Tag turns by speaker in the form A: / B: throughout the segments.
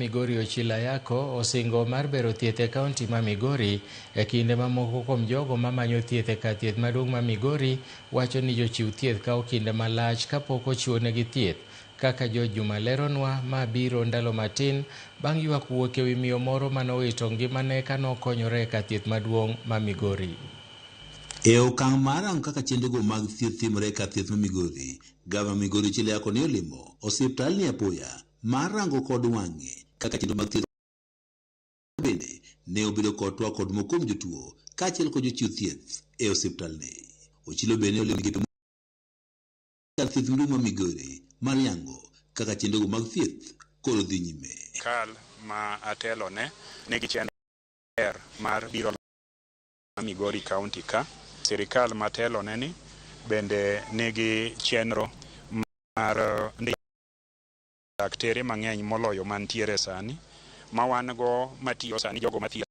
A: Migori Ochila Yako osingo mar bero thieth e kaunti ma Migori e kinde mamoko kuom jogo mamanyo thieth e kar thieth maduong' ma Migori wacho ni jochiw thieth kawo kinde malach kapok ochiwonegi thieth, kaka George Juma leronwa ma biro ndalo matin bang' ywak wuok ewi miyo moro manowito ngimane kanokonyore e kar thieth maduong' ma Migori.
B: E okang' marang kaka chenrogo mag thieth timore e kar thieth ma Migori, Gavana Migori Ochila Yako ne olimo osiptal ni apoya mar rango kod wang'e kaka chenro mag thieth bende ne obedo kod twak kod moko kuom jotuo kaachiel kod jochiw thieth e osiptal ne. Ochilo bende olimo migepe kar thieth maduong' ma Migori mar yango kaka chenrogo mag thieth koro dhi nyime.
C: Kal ma atelo ne nigi chenro mar biro Migori County ka. Sirikal matelo ne ni bende nigi chenro mar daktere mang'eny moloyo mantiere sani ma wan go matiyo sani jogo matiyo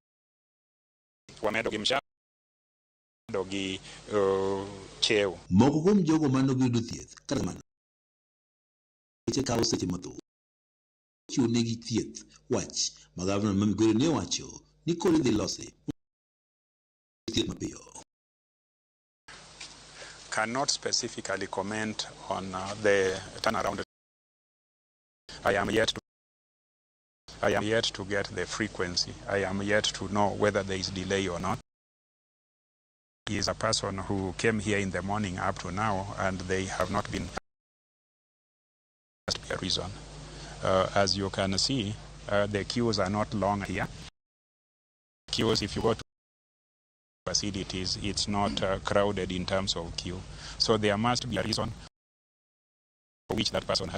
C: wamedo gi mshahara gi cheo.
B: Moko kuom jogo manogi yudo thieth kata kamano weche kawo seche mathoth chiwo negi thieth, wach ma gavana ma Migori ne wacho ni koro idhi losi thieth mapiyo.
C: Cannot specifically comment on the turnaround. I am yet to get the frequency. I am yet to know whether there is delay or not. He is a person who came here in the morning up to now, and they have not been. Must be a reason. As you can see, the queues are not long here. Queues, if you go to facilities, it's not crowded in terms of queue. So there must be a reason for which that person has.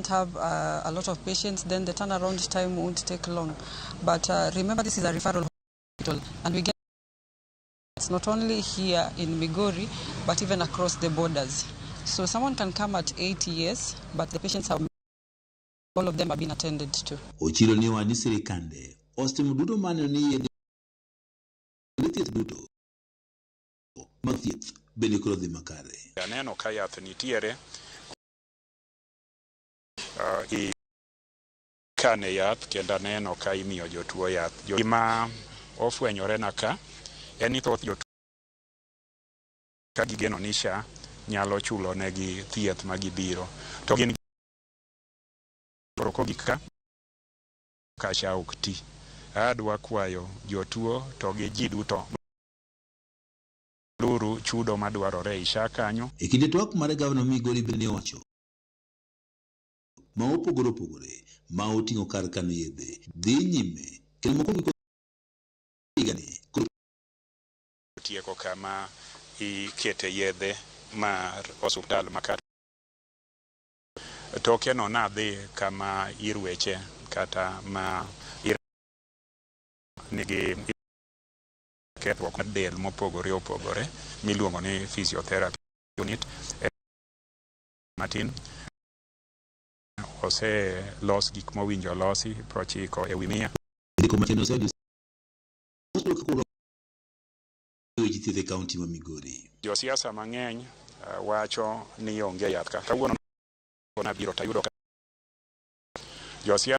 D: Have a lot of patients, then the turnaround time won't take long. But remember, this is a referral hospital, and we get it's not only here in Migori, but even across the borders. So someone can come at 8 years, but the patients have all of them have been attended to.
B: Ochilo ni wani sirikande ostimo duto mane ni thieth duto mag thieth bende koro dhi makare.
C: Aneno ka yath nitiere kane yath kendo aneno ka imiyo jotuo yath. Gima ofwenyore na ka en ni thoth jotuo ka gigeno ni SHA nyalo chulo negi thieth ma gibiro, to gin ka SHA ok ti. Adwa kwayo jotuo to gi ji duto luru chudo madwarore e SHA kanyo.
B: E kinde twak mar gavana Migori bende wacho ma opogore opogore ma oting'o kar kano yedhe dhi nyime kendo moko giko igane
C: tieko kama ikete yedhe mar osuptal makar toke no nadhi kama irweche kata ma nigi kethruok mar del mopogore opogore miluongo ni physiotherapy unit matin ose los gik mowinjo losi 90 ewi 100.
B: Kaunti ma Migori.
C: Josiasa mang'eny wacho ni onge yath ka kawuono na biro tayudo ka josiasa